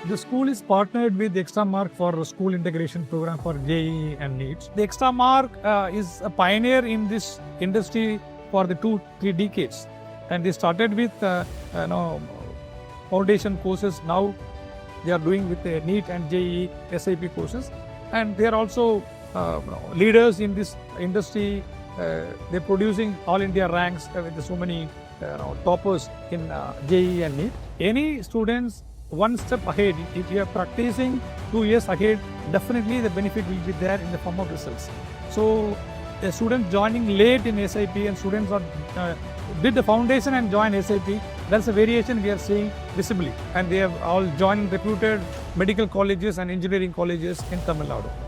The school is partnered with Extramark for a school integration program for JEE and NEET. The Extramark is a pioneer in this industry for the 2-3 decades, and they started with foundation courses. Now they are doing with the NEET and JEE SIP courses, and they are also leaders in this industry. They're producing all India ranks with so many toppers in JEE and NEET. Any students one step ahead, if you are practicing 2 years ahead, definitely the benefit will be there in the form of results. So a student joining late in SIP and students are did the foundation and join SIP, that's a variation we are seeing visibly, and they have all joined reputed medical colleges and engineering colleges in Tamil Nadu.